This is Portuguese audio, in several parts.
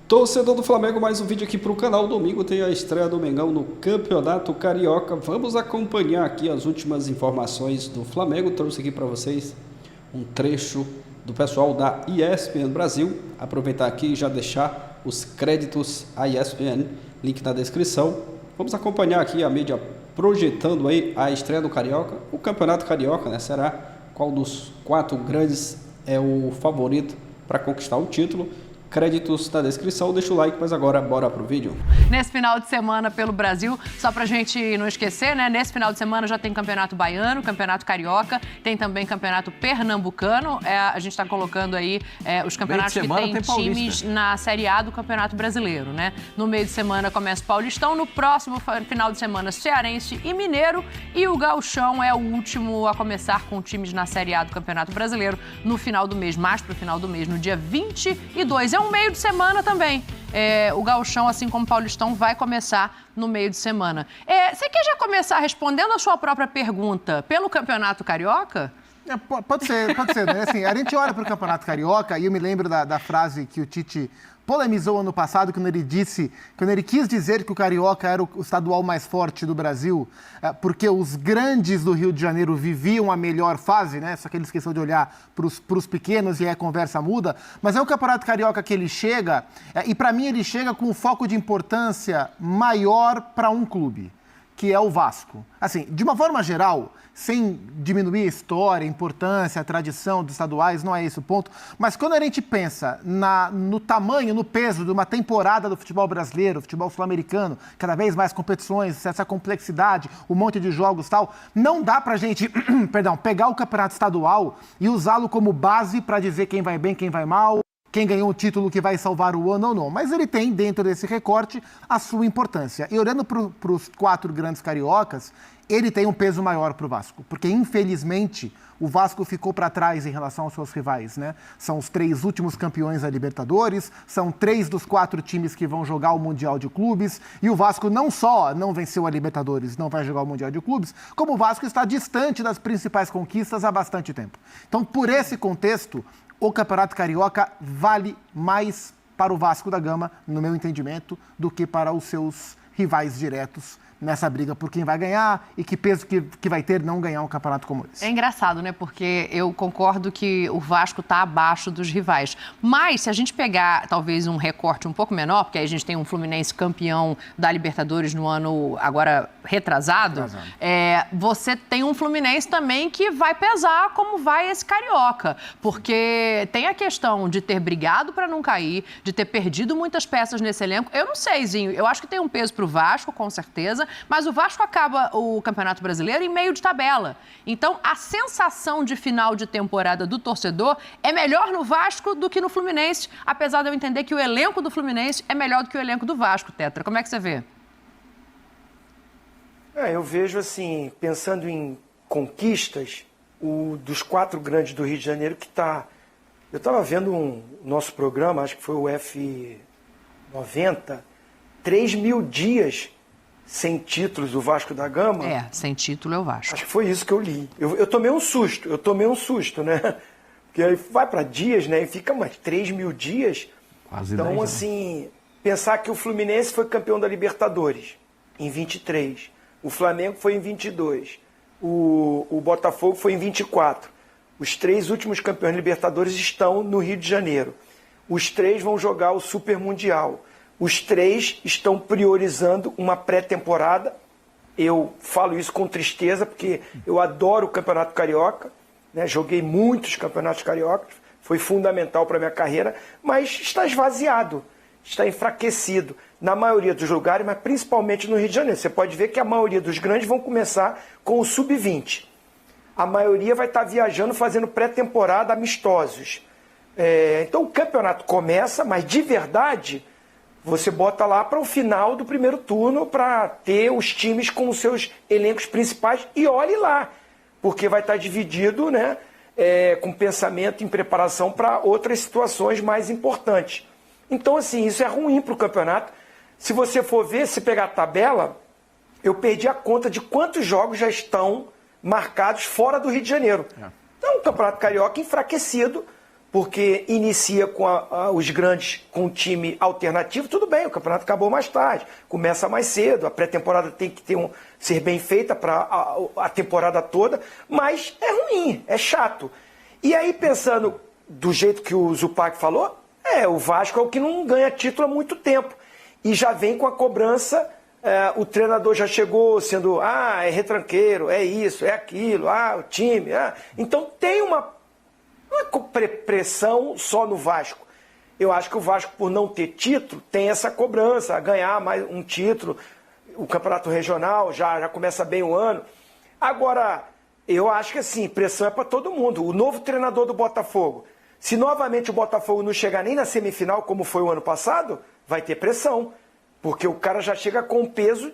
Torcedor do Flamengo, mais um vídeo aqui para o canal. Domingo tem a estreia do Mengão no Campeonato Carioca. Vamos acompanhar aqui as últimas informações do Flamengo. Trouxe aqui para vocês um trecho do pessoal da ESPN Brasil. Aproveitar aqui e já deixar os créditos à ESPN, link na descrição. Vamos acompanhar aqui a mídia projetando aí a estreia do Carioca, o Campeonato Carioca, né? Será qual dos 4 grandes é o favorito para conquistar o título? Créditos na descrição, deixa o like, mas agora bora pro vídeo. Nesse final de semana pelo Brasil, só pra gente não esquecer, né? Nesse final de semana já tem Campeonato Baiano, Campeonato Carioca, tem também Campeonato Pernambucano. A gente tá colocando aí os campeonatos que tem times na Série A do Campeonato Brasileiro, né? No meio de semana começa o Paulistão, no próximo final de semana Cearense e Mineiro, e o Gauchão é o último a começar com times na Série A do Campeonato Brasileiro no final do mês, mais pro final do mês, no dia 22. É um meio de semana também. O Gauchão, assim como o Paulistão, vai começar no meio de semana. Você quer já começar respondendo a sua própria pergunta pelo Campeonato Carioca? Pode ser, né? Assim, a gente olha para o Campeonato Carioca e eu me lembro da frase que o Tite polemizou ano passado, quando ele quis dizer que o Carioca era o estadual mais forte do Brasil, porque os grandes do Rio de Janeiro viviam a melhor fase, né? Só que ele esqueceu de olhar para os pequenos e aí a conversa muda. Mas é o Campeonato Carioca que ele chega, e para mim ele chega com um foco de importância maior para um clube, que é o Vasco. Assim, de uma forma geral, sem diminuir a história, a importância, a tradição dos estaduais, não é esse o ponto, mas quando a gente pensa no tamanho, no peso de uma temporada do futebol brasileiro, futebol sul-americano, cada vez mais competições, essa complexidade, um monte de jogos e tal, não dá pra gente, pegar o campeonato estadual e usá-lo como base para dizer quem vai bem, quem vai mal, quem ganhou o título que vai salvar o ano ou não. Mas ele tem, dentro desse recorte, a sua importância. E olhando para os 4 grandes cariocas, ele tem um peso maior para o Vasco. Porque, infelizmente, o Vasco ficou para trás em relação aos seus rivais, né? São os 3 últimos campeões da Libertadores, são 3 dos 4 times que vão jogar o Mundial de Clubes, e o Vasco não só não venceu a Libertadores, não vai jogar o Mundial de Clubes, como o Vasco está distante das principais conquistas há bastante tempo. Então, por esse contexto, o Campeonato Carioca vale mais para o Vasco da Gama, no meu entendimento, do que para os seus rivais diretos nessa briga por quem vai ganhar e que peso que vai ter não ganhar um campeonato como esse. É engraçado, né? Porque eu concordo que o Vasco está abaixo dos rivais. Mas se a gente pegar talvez um recorte um pouco menor, porque aí a gente tem um Fluminense campeão da Libertadores no ano agora retrasado. Você tem um Fluminense também que vai pesar como vai esse Carioca. Porque tem a questão de ter brigado para não cair, de ter perdido muitas peças nesse elenco. Eu não sei, Zinho, eu acho que tem um peso para o Vasco, com certeza. Mas o Vasco acaba o Campeonato Brasileiro em meio de tabela. Então, a sensação de final de temporada do torcedor é melhor no Vasco do que no Fluminense, apesar de eu entender que o elenco do Fluminense é melhor do que o elenco do Vasco, Tetra. Como é que você vê? Eu vejo assim, pensando em conquistas, dos 4 grandes do Rio de Janeiro que está... Eu estava vendo nosso programa, acho que foi o F90, 3.000 dias sem títulos do Vasco da Gama. Sem título é o Vasco. Acho que foi isso que eu li. Eu tomei um susto, né? Porque aí vai para dias, né? E fica mais 3.000 dias. Quase então, 10, assim, né? Pensar que o Fluminense foi campeão da Libertadores em 23. O Flamengo foi em 22. O Botafogo foi em 24. Os 3 últimos campeões da Libertadores estão no Rio de Janeiro. Os 3 vão jogar o Super Mundial. Os 3 estão priorizando uma pré-temporada. Eu falo isso com tristeza, porque eu adoro o Campeonato Carioca, né? Joguei muitos campeonatos cariocas, foi fundamental para a minha carreira, mas está esvaziado, está enfraquecido na maioria dos lugares, mas principalmente no Rio de Janeiro. Você pode ver que a maioria dos grandes vão começar com o Sub-20. A maioria vai estar viajando, fazendo pré-temporada, amistosos. Então o campeonato começa, mas de verdade... Você bota lá para o final do primeiro turno para ter os times com os seus elencos principais e olhe lá, porque vai estar dividido, né, com pensamento em preparação para outras situações mais importantes. Então, assim, isso é ruim para o campeonato. Se você for ver, se pegar a tabela, eu perdi a conta de quantos jogos já estão marcados fora do Rio de Janeiro. Então, o Campeonato Carioca enfraquecido porque inicia com os grandes com um time alternativo, tudo bem, o campeonato acabou mais tarde, começa mais cedo, a pré-temporada tem que ser bem feita para a temporada toda, mas é ruim, é chato. E aí, pensando do jeito que o Zupac falou, o Vasco é o que não ganha título há muito tempo. E já vem com a cobrança, o treinador já chegou sendo, é retranqueiro, é isso, é aquilo, o time. Então tem uma pressão só no Vasco. Eu acho que o Vasco, por não ter título, tem essa cobrança, a ganhar mais um título. O campeonato regional já começa bem o ano. Agora, eu acho que assim, pressão é para todo mundo. O novo treinador do Botafogo, se novamente o Botafogo não chegar nem na semifinal, como foi o ano passado, vai ter pressão. Porque o cara já chega com o peso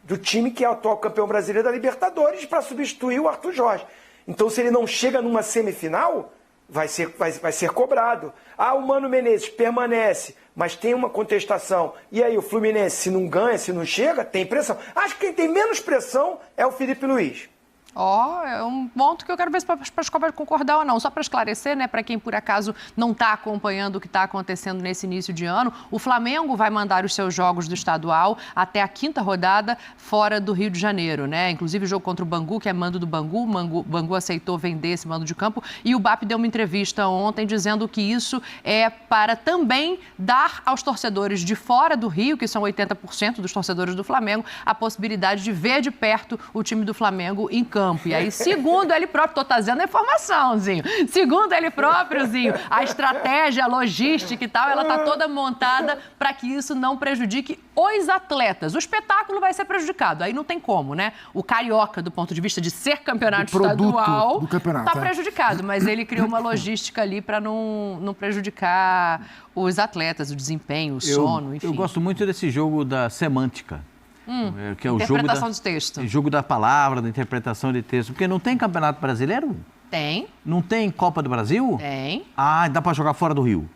do time que é o atual campeão brasileiro da Libertadores para substituir o Arthur Jorge. Então, se ele não chega numa semifinal, vai ser cobrado. O Mano Menezes permanece, mas tem uma contestação. E aí o Fluminense, se não ganha, se não chega, tem pressão. Acho que quem tem menos pressão é o Felipe Luiz. É um ponto que eu quero ver se a Pascoal vai concordar ou não. Só para esclarecer, né, para quem por acaso não está acompanhando o que está acontecendo nesse início de ano, o Flamengo vai mandar os seus jogos do estadual até a 5ª rodada fora do Rio de Janeiro, né? Inclusive o jogo contra o Bangu, que é mando do Bangu. O Bangu aceitou vender esse mando de campo e o BAP deu uma entrevista ontem dizendo que isso é para também dar aos torcedores de fora do Rio, que são 80% dos torcedores do Flamengo, a possibilidade de ver de perto o time do Flamengo em campo. E aí, segundo ele próprio, estou trazendo a informação, Zinho. Segundo ele próprio, Zinho, a estratégia, a logística e tal, ela está toda montada para que isso não prejudique os atletas. O espetáculo vai ser prejudicado, aí não tem como, né? O Carioca, do ponto de vista de ser campeonato estadual, está prejudicado, mas ele criou uma logística ali para não prejudicar os atletas, o desempenho, o sono, enfim. Eu gosto muito desse jogo da semântica. Que é o interpretação de texto. Jogo da palavra, da interpretação de texto. Porque não tem campeonato brasileiro? Tem. Não tem Copa do Brasil? Tem. Dá para jogar fora do Rio?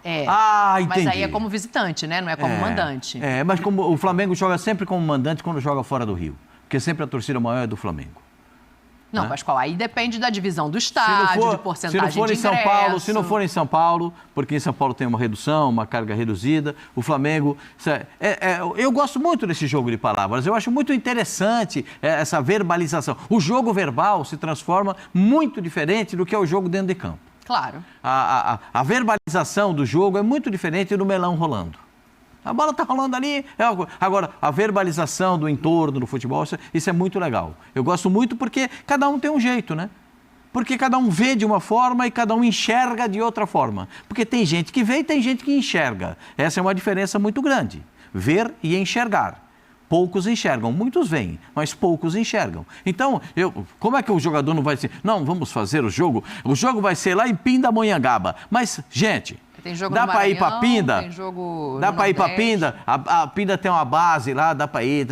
Mas Entendi. aí é como visitante, né? Não é como mandante. Mas como o Flamengo joga sempre como mandante quando joga fora do Rio. Porque sempre a torcida maior é do Flamengo. Não, Pascoal, aí depende da divisão do estádio, de porcentagem se não for de em São ingresso. Paulo, se não for em São Paulo, porque em São Paulo tem uma redução, uma carga reduzida, o Flamengo... eu gosto muito desse jogo de palavras, eu acho muito interessante essa verbalização. O jogo verbal se transforma muito diferente do que é o jogo dentro de campo. Claro. A verbalização do jogo é muito diferente do melão rolando. A bola está rolando ali. Agora, a verbalização do entorno do futebol, isso é muito legal. Eu gosto muito porque cada um tem um jeito, né? Porque cada um vê de uma forma e cada um enxerga de outra forma. Porque tem gente que vê e tem gente que enxerga. Essa é uma diferença muito grande. Ver e enxergar. Poucos enxergam, muitos veem, mas poucos enxergam. Então, como é que o jogador não vai dizer, não, vamos fazer o jogo vai ser lá em Pindamonhangaba. Mas, gente... Tem jogo dá para ir para Pinda? Tem jogo dá para ir para Pinda? A Pinda tem uma base lá, dá para ir,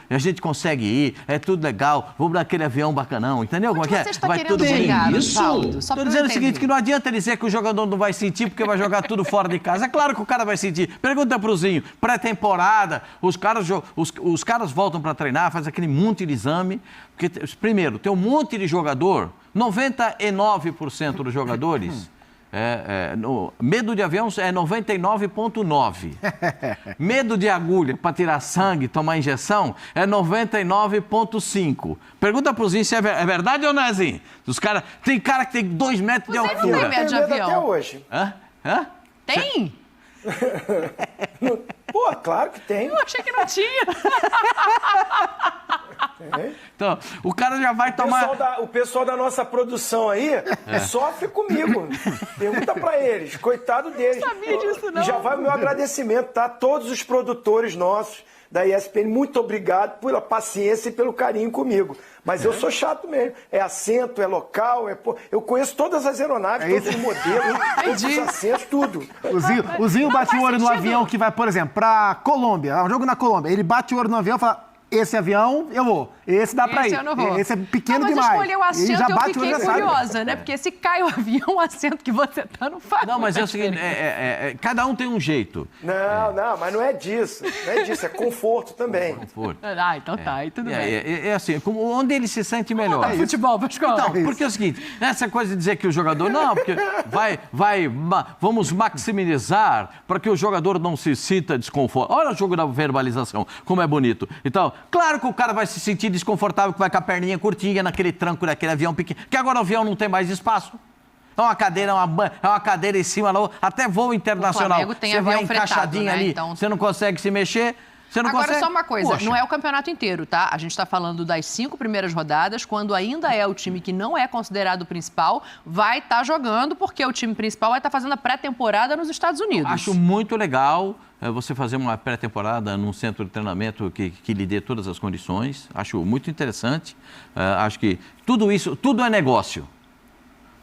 a gente consegue ir, é tudo legal, vamos naquele avião bacanão, entendeu? Onde você está vai querendo tudo chegar, isso. Osvaldo? Estou dizendo o seguinte, que não adianta dizer que o jogador não vai sentir porque vai jogar tudo fora de casa. É claro que o cara vai sentir. Pergunta pro Zinho, pré-temporada, os caras voltam para treinar, fazem aquele monte de exame, porque, primeiro, tem um monte de jogador, 99% dos jogadores... medo de avião é 99,9. Medo de agulha para tirar sangue, tomar injeção, é 99,5. Pergunta pro Zinho se é verdade ou não é, Zinho? Tem cara que tem 2 metros de altura. Você tem medo de avião? Até hoje. Tem? Pô, claro que tem. Eu achei que não tinha. Então, o cara já vai tomar... O pessoal da nossa produção aí sofre comigo. Pergunta pra eles. Coitado deles. Não sabia disso, não. Já vai o meu agradecimento, tá? Todos os produtores nossos da ESPN, muito obrigado pela paciência e pelo carinho comigo. Mas eu sou chato mesmo. É assento, é local, eu conheço todas as aeronaves, todos os modelos, todos os assentos, tudo. O Zinho bate o olho no avião que vai, por exemplo, pra Colômbia. Um jogo na Colômbia. Ele bate o olho no avião e fala... esse avião, eu vou. Esse dá pra ir. eu não vou. Esse é pequeno mas demais. Mas escolher o assento, já bate eu fiquei o olho, curiosa, né? Porque se cai o avião, o assento que você tá não faz. Não, mas é o seguinte, cada um tem um jeito. Não, mas não é disso. Não é disso, é conforto também. Conforto. Ah, então tá, aí tudo bem. É assim, onde ele se sente melhor. Tá, futebol, Pascoal. Então, porque é o seguinte, essa coisa de dizer que o jogador, não, porque vamos maximizar para que o jogador não se sinta desconfortável. Olha o jogo da verbalização, como é bonito. Então, claro que o cara vai se sentir desconfortável, que vai com a perninha curtinha naquele tranco daquele avião pequeno, que agora o avião não tem mais espaço. É uma cadeira, é uma cadeira em cima, até voo internacional. O Flamengo tem você vai avião fretado, encaixadinho né? ali, Então... você não consegue se mexer. Você não Agora, consegue? só uma coisa, Poxa. não é o campeonato inteiro, tá? A gente está falando das 5 primeiras rodadas, quando ainda é o time que não é considerado o principal, vai estar jogando, porque o time principal vai estar fazendo a pré-temporada nos Estados Unidos. Acho muito legal você fazer uma pré-temporada num centro de treinamento que lhe dê todas as condições. Acho muito interessante. Acho que tudo isso, tudo é negócio.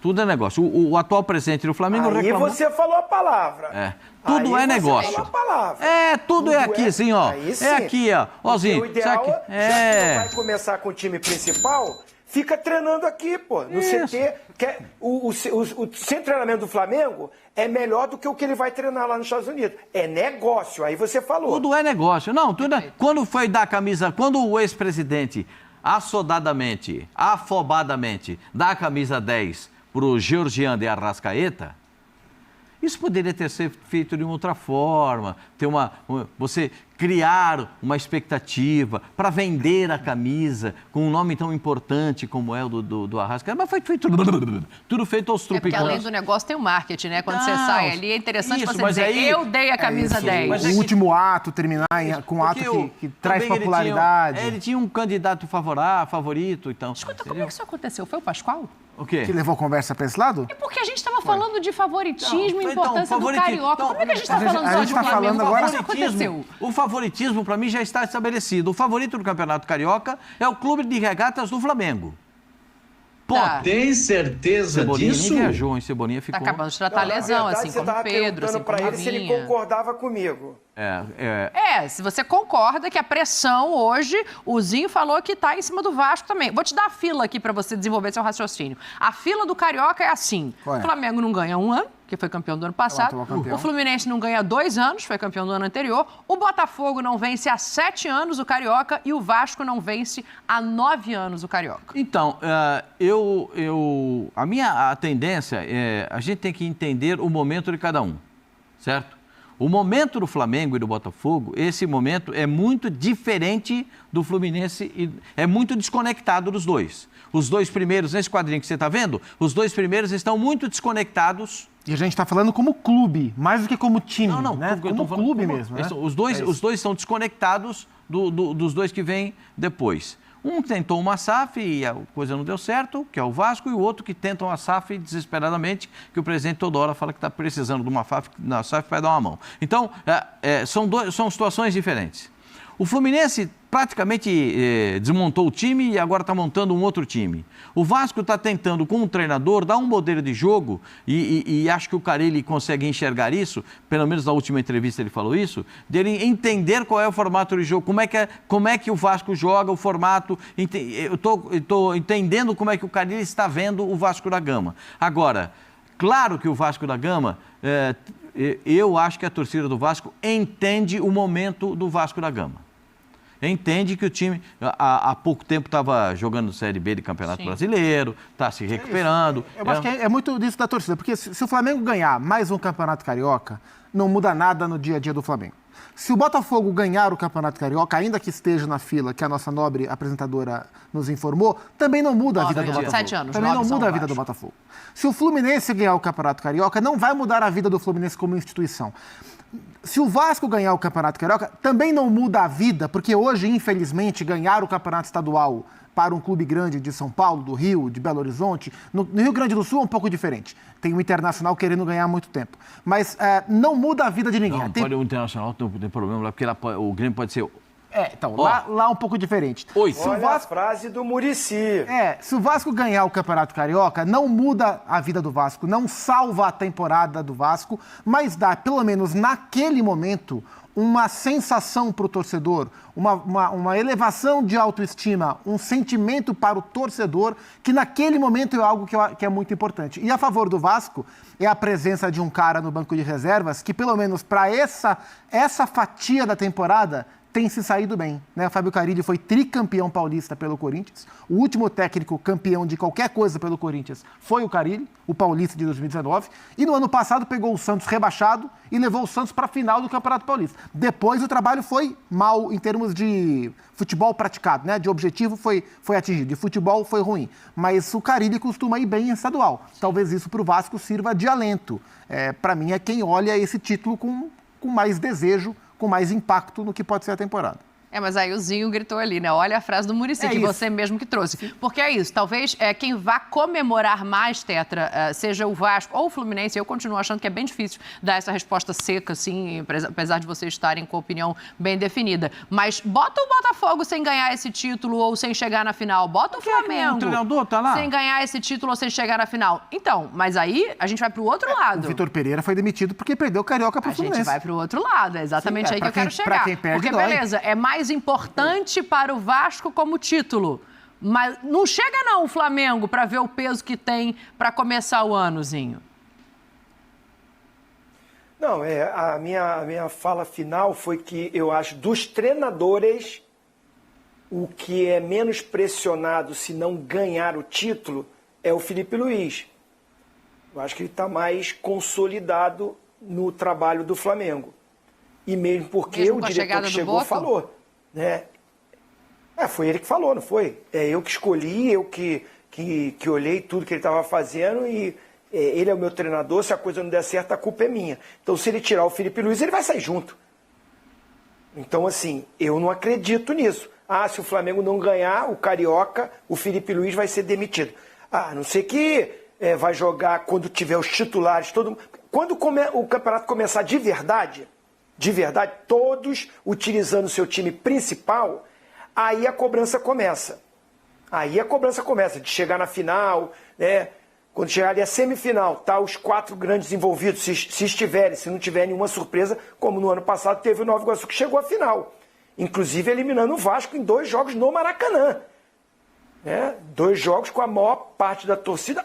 Tudo é negócio. O atual presidente do Flamengo Aí reclamou... você falou a palavra. Tudo aí é negócio. Falou a palavra. Tudo é aqui, assim, ó. É aqui, ó. Ózinho, o ideal, já que não vai começar com o time principal, fica treinando aqui, pô. No CT. O centro de treinamento do Flamengo é melhor do que o que ele vai treinar lá nos Estados Unidos. É negócio, aí você falou. Tudo é negócio. Não, tudo é... Quando foi dar a camisa... Quando o ex-presidente, assodadamente, afobadamente, dá a camisa 10 pro Georgian de Arrascaeta... Isso poderia ter sido feito de uma outra forma, você criar uma expectativa para vender a camisa com um nome tão importante como é o do Arrascaeta, mas foi feito tudo feito aos porque trupicões. além do negócio tem o marketing, né? Quando você sai ali, é interessante isso, você mas dizer, aí, eu dei a camisa 10. Mas O último ato, terminar com um ato que traz também popularidade. Ele tinha um candidato favorito, então... Escuta, como é que isso aconteceu? Foi o Pascoal? O quê? Que levou a conversa para esse lado? É porque a gente estava falando de favoritismo e importância do favoritismo. Carioca. Como é que a gente está falando a só gente de tá Flamengo? falando agora- Como aconteceu? O favoritismo, para mim, já está estabelecido. O favorito do Campeonato Carioca é o Clube de Regatas do Flamengo. Ponto. Tá. Tem certeza Cebolinha disso? nem viajou, hein? Cebolinha ficou... Tá acabando de tratar a lesão, assim você como tava Pedro, assim perguntando como pra ele se ele Rafinha. concordava comigo. Se você concorda que a pressão hoje, o Zinho falou que está em cima do Vasco também. Vou te dar a fila aqui para você desenvolver seu raciocínio. A fila do Carioca é assim. Qual é? O Flamengo não ganha um ano, que foi campeão do ano passado. campeão. O Fluminense não ganha 2 anos, foi campeão do ano anterior. O Botafogo não vence há 7 anos o Carioca e o Vasco não vence há 9 anos o Carioca. Então, a minha tendência é a gente tem que entender o momento de cada um, certo? O momento do Flamengo e do Botafogo, esse momento é muito diferente do Fluminense e é muito desconectado dos dois. Os dois primeiros, nesse quadrinho que você está vendo, os dois primeiros estão muito desconectados. E a gente está falando como clube, mais do que como time, né? Como clube mesmo, né? Os dois são desconectados dos dois que vêm depois. Um tentou uma SAF e a coisa não deu certo, que é o Vasco, e o outro que tenta uma SAF desesperadamente, que o presidente toda hora fala que está precisando de uma SAF para dar uma mão. Então, são situações diferentes. O Fluminense praticamente desmontou o time e agora está montando um outro time. O Vasco está tentando, com um treinador, dar um modelo de jogo e acho que o Carille consegue enxergar isso, pelo menos na última entrevista ele falou isso, dele entender qual é o formato de jogo, como é que o Vasco joga, o formato. Eu estou entendendo como é que o Carille está vendo o Vasco da Gama. Agora, claro que o Vasco da Gama... eu acho que a torcida do Vasco entende o momento do Vasco da Gama. Entende que o time há pouco tempo estava jogando Série B de Campeonato Brasileiro, está se recuperando. Eu acho que é muito disso da torcida, porque se o Flamengo ganhar mais um Campeonato Carioca, não muda nada no dia a dia do Flamengo. Se o Botafogo ganhar o Campeonato Carioca, ainda que esteja na fila, que a nossa nobre apresentadora nos informou, também não muda a vida do Botafogo. 7 anos, também não 9 muda a são vida do abaixo. Botafogo. Se o Fluminense ganhar o Campeonato Carioca, não vai mudar a vida do Fluminense como instituição. Se o Vasco ganhar o Campeonato Carioca, também não muda a vida, porque hoje, infelizmente, ganhar o Campeonato Estadual para um clube grande de São Paulo, do Rio, de Belo Horizonte, no Rio Grande do Sul é um pouco diferente. Tem o Internacional querendo ganhar há muito tempo. Mas não muda a vida de ninguém. Não, o Internacional não tem problema lá, porque o Grêmio pode ser Então, lá um pouco diferente. 8. Olha a frase do Muricy. Se o Vasco ganhar o Campeonato Carioca, não muda a vida do Vasco, não salva a temporada do Vasco, mas dá, pelo menos naquele momento, uma sensação para o torcedor, uma elevação de autoestima, um sentimento para o torcedor, que naquele momento é algo que é muito importante. E a favor do Vasco é a presença de um cara no banco de reservas que, pelo menos para essa fatia da temporada, tem se saído bem, né? O Fábio Carille foi tricampeão paulista pelo Corinthians. O último técnico campeão de qualquer coisa pelo Corinthians foi o Carille, o paulista de 2019. E no ano passado pegou o Santos rebaixado e levou o Santos para a final do Campeonato Paulista. Depois o trabalho foi mal em termos de futebol praticado, né? De objetivo foi atingido, de futebol foi ruim. Mas o Carille costuma ir bem em estadual. Talvez isso para o Vasco sirva de alento. Para mim é quem olha esse título com mais desejo, com mais impacto no que pode ser a temporada. Mas aí o Zinho gritou ali, né? Olha a frase do Muricy, que você mesmo que trouxe. Porque é isso, talvez quem vá comemorar mais, Tetra, seja o Vasco ou o Fluminense. Eu continuo achando que é bem difícil dar essa resposta seca, assim, apesar de vocês estarem com a opinião bem definida. Mas bota o Botafogo sem ganhar esse título ou sem chegar na final. Bota o Flamengo O treinador tá lá? sem ganhar esse título ou sem chegar na final. Então, mas aí a gente vai pro outro lado. O Vitor Pereira foi demitido porque perdeu o Carioca pro Fluminense. A gente vai pro outro lado, é exatamente aí que eu quero chegar. Pra quem perde, porque, dói. beleza, é mais importante para o Vasco como título. Mas não chega não o Flamengo para ver o peso que tem para começar o anozinho. Não, a minha fala final foi que eu acho dos treinadores o que é menos pressionado se não ganhar o título é o Felipe Luiz. Eu acho que ele está mais consolidado no trabalho do Flamengo. E mesmo porque mesmo o diretor que chegou falou, né? Foi ele que falou, não foi? Eu que escolhi, eu que olhei tudo que ele estava fazendo e ele é o meu treinador, se a coisa não der certo, a culpa é minha. Então, se ele tirar o Felipe Luiz, ele vai sair junto. Então, assim, eu não acredito nisso. Se o Flamengo não ganhar o Carioca, o Felipe Luiz vai ser demitido. A não ser que vai jogar quando tiver os titulares, quando o campeonato começar de verdade, todos utilizando o seu time principal, aí a cobrança começa. De chegar na final, né? Quando chegar ali a semifinal, tá os 4 grandes envolvidos, se estiverem, se não tiver nenhuma surpresa, como no ano passado teve o Nova Iguaçu que chegou à final. Inclusive eliminando o Vasco em 2 jogos no Maracanã. 2 jogos com a maior parte da torcida,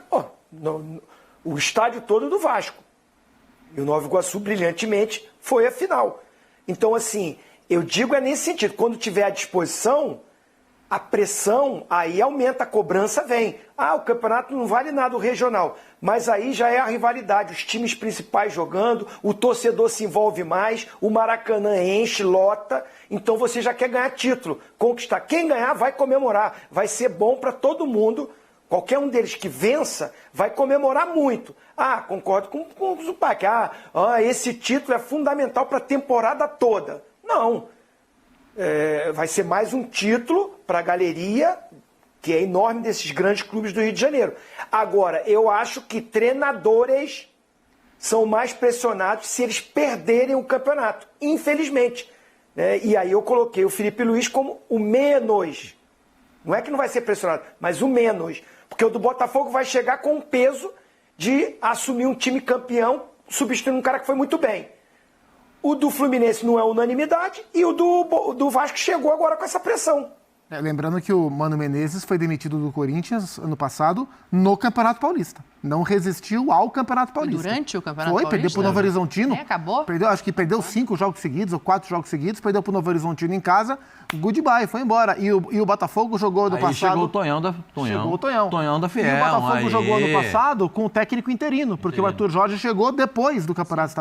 o estádio todo do Vasco. E o Nova Iguaçu, brilhantemente, foi a final. Então, assim, eu digo nesse sentido, quando tiver à disposição, a pressão, aí aumenta, a cobrança vem. O campeonato não vale nada, o regional. Mas aí já é a rivalidade, os times principais jogando, o torcedor se envolve mais, o Maracanã enche, lota, então você já quer ganhar título, conquistar. Quem ganhar vai comemorar, vai ser bom para todo mundo. Qualquer um deles que vença vai comemorar muito. Concordo com o Zupac. Esse título é fundamental para a temporada toda. Não. Vai ser mais um título para a galeria, que é enorme, desses grandes clubes do Rio de Janeiro. Agora, eu acho que treinadores são mais pressionados se eles perderem o campeonato, infelizmente. E aí eu coloquei o Felipe Luiz como o menos. Não é que não vai ser pressionado, mas o menos. Porque o do Botafogo vai chegar com o peso de assumir um time campeão, substituindo um cara que foi muito bem. O do Fluminense não é unanimidade e o do Vasco chegou agora com essa pressão. Lembrando que o Mano Menezes foi demitido do Corinthians ano passado no Campeonato Paulista. Não resistiu ao Campeonato Paulista. Durante o Campeonato Paulista? Perdeu pro Novo Horizontino. Acabou? Acho que perdeu 5 jogos seguidos ou 4 jogos seguidos, perdeu pro Novo Horizontino em casa, goodbye, foi embora. E o Botafogo jogou ano passado... chegou o Tonhão da Fiel. E o Botafogo jogou ano passado com o técnico interino, porque o Arthur Jorge chegou depois do Campeonato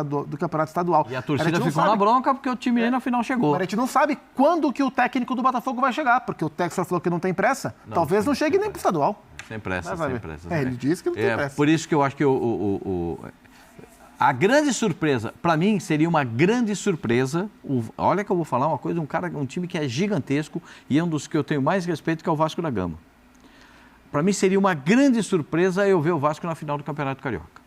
Estadual. E a torcida ficou na bronca porque o time nem na final chegou. Mas a gente não sabe quando que o técnico do Botafogo vai chegar, porque o Textor falou que não tem pressa. Talvez não chegue nem pro estadual. Sem pressa. Ele disse que não tem pressa. Por isso que eu acho que a grande surpresa, para mim, seria uma grande surpresa. Olha que eu vou falar uma coisa, um time que é gigantesco e é um dos que eu tenho mais respeito, que é o Vasco da Gama. Para mim seria uma grande surpresa eu ver o Vasco na final do Campeonato Carioca.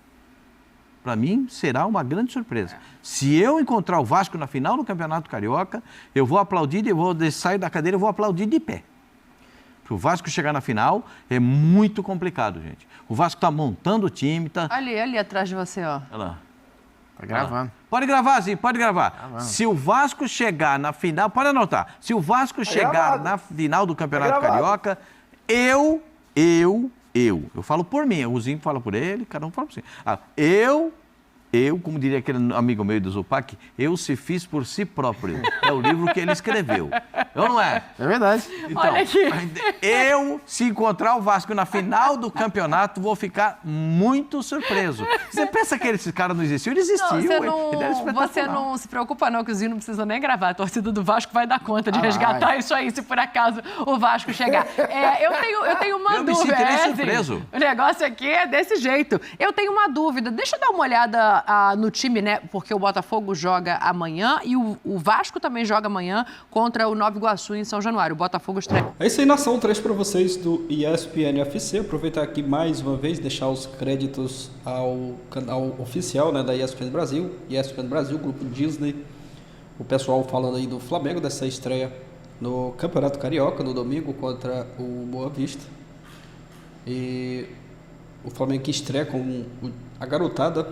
para mim, será uma grande surpresa. Se eu encontrar o Vasco na final do Campeonato Carioca, eu vou aplaudir, sair da cadeira e vou aplaudir de pé. Para o Vasco chegar na final é muito complicado, gente. O Vasco está montando o time, tá... Ali atrás de você, ó. Olha lá. Tá gravando. Pode gravar, sim, pode gravar. Se o Vasco chegar na final, pode anotar. Se o Vasco chegar na final do Campeonato Carioca, eu falo por mim, o Zinho fala por ele, cada um fala por si. Como diria aquele amigo meu do Zupac, eu se fiz por si próprio. É o livro que ele escreveu. Eu não é? É verdade. Então, Olha aqui. se encontrar o Vasco na final do campeonato, vou ficar muito surpreso. Você pensa que esse cara não existiu? Ele existiu. Você não se preocupa não, que o Zinho não precisa nem gravar. A torcida do Vasco vai dar conta de resgatar isso aí, se por acaso o Vasco chegar. Eu tenho uma dúvida. Eu me sinto surpreso. O negócio aqui é desse jeito. Eu tenho uma dúvida. Deixa eu dar uma olhada no time, né? Porque o Botafogo joga amanhã e o Vasco também joga amanhã contra o Nova Iguaçu em São Januário. O Botafogo estreia. É isso aí, nação. 3 para vocês do ESPN FC. Aproveitar aqui mais uma vez, deixar os créditos ao canal oficial, né, da ESPN Brasil, Grupo Disney. O pessoal falando aí do Flamengo, dessa estreia no Campeonato Carioca, no domingo, contra o Boa Vista. E o Flamengo que estreia com a garotada.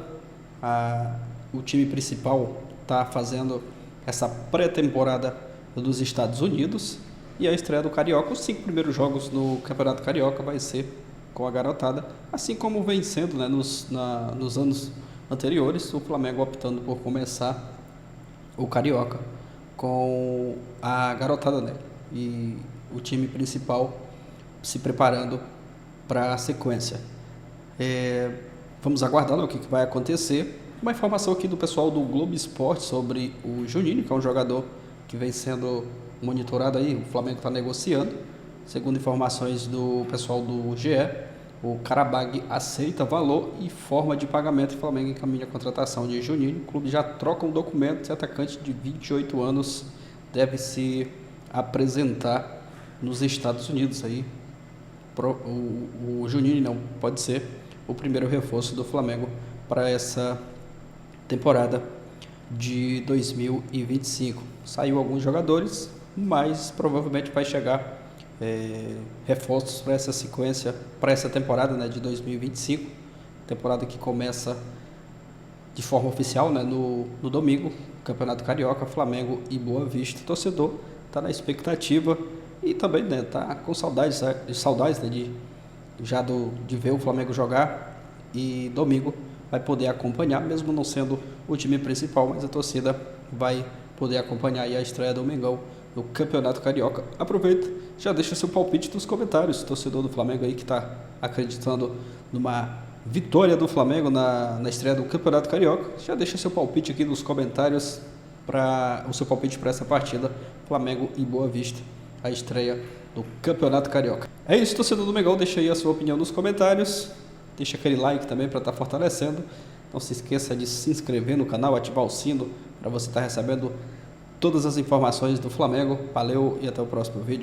O time principal está fazendo essa pré-temporada dos Estados Unidos e a estreia do Carioca. Os 5 primeiros jogos no Campeonato Carioca vai ser com a garotada, assim como vem sendo, né, nos anos anteriores, o Flamengo optando por começar o Carioca com a garotada, né, e o time principal se preparando para a sequência. Vamos aguardar o que vai acontecer. Uma informação aqui do pessoal do Globo Esporte sobre o Juninho, que é um jogador que vem sendo monitorado aí, o Flamengo está negociando. Segundo informações do pessoal do GE, o Karabag aceita valor e forma de pagamento. O Flamengo encaminha a contratação de Juninho. O clube já troca um documento. Esse atacante de 28 anos deve se apresentar nos Estados Unidos. Aí, o Juninho não pode ser o primeiro reforço do Flamengo para essa temporada de 2025. Saiu alguns jogadores, mas provavelmente vai chegar reforços para essa sequência, para essa temporada, né, de 2025, temporada que começa de forma oficial, né, no domingo, Campeonato Carioca, Flamengo e Boa Vista. O torcedor está na expectativa e também, né, tá com saudades, né, de ver o Flamengo jogar, e domingo vai poder acompanhar, mesmo não sendo o time principal, mas a torcida vai poder acompanhar aí a estreia do Mengão no Campeonato Carioca. Aproveita, já deixa seu palpite nos comentários, torcedor do Flamengo aí que está acreditando numa vitória do Flamengo na estreia do Campeonato Carioca. Já deixa seu palpite aqui nos comentários, o seu palpite para essa partida, Flamengo e Boa Vista, a estreia do Campeonato Carioca. É isso, torcedor do Mengão, deixa aí a sua opinião nos comentários, deixa aquele like também para estar fortalecendo. Não se esqueça de se inscrever no canal, ativar o sino para você estar recebendo todas as informações do Flamengo. Valeu e até o próximo vídeo.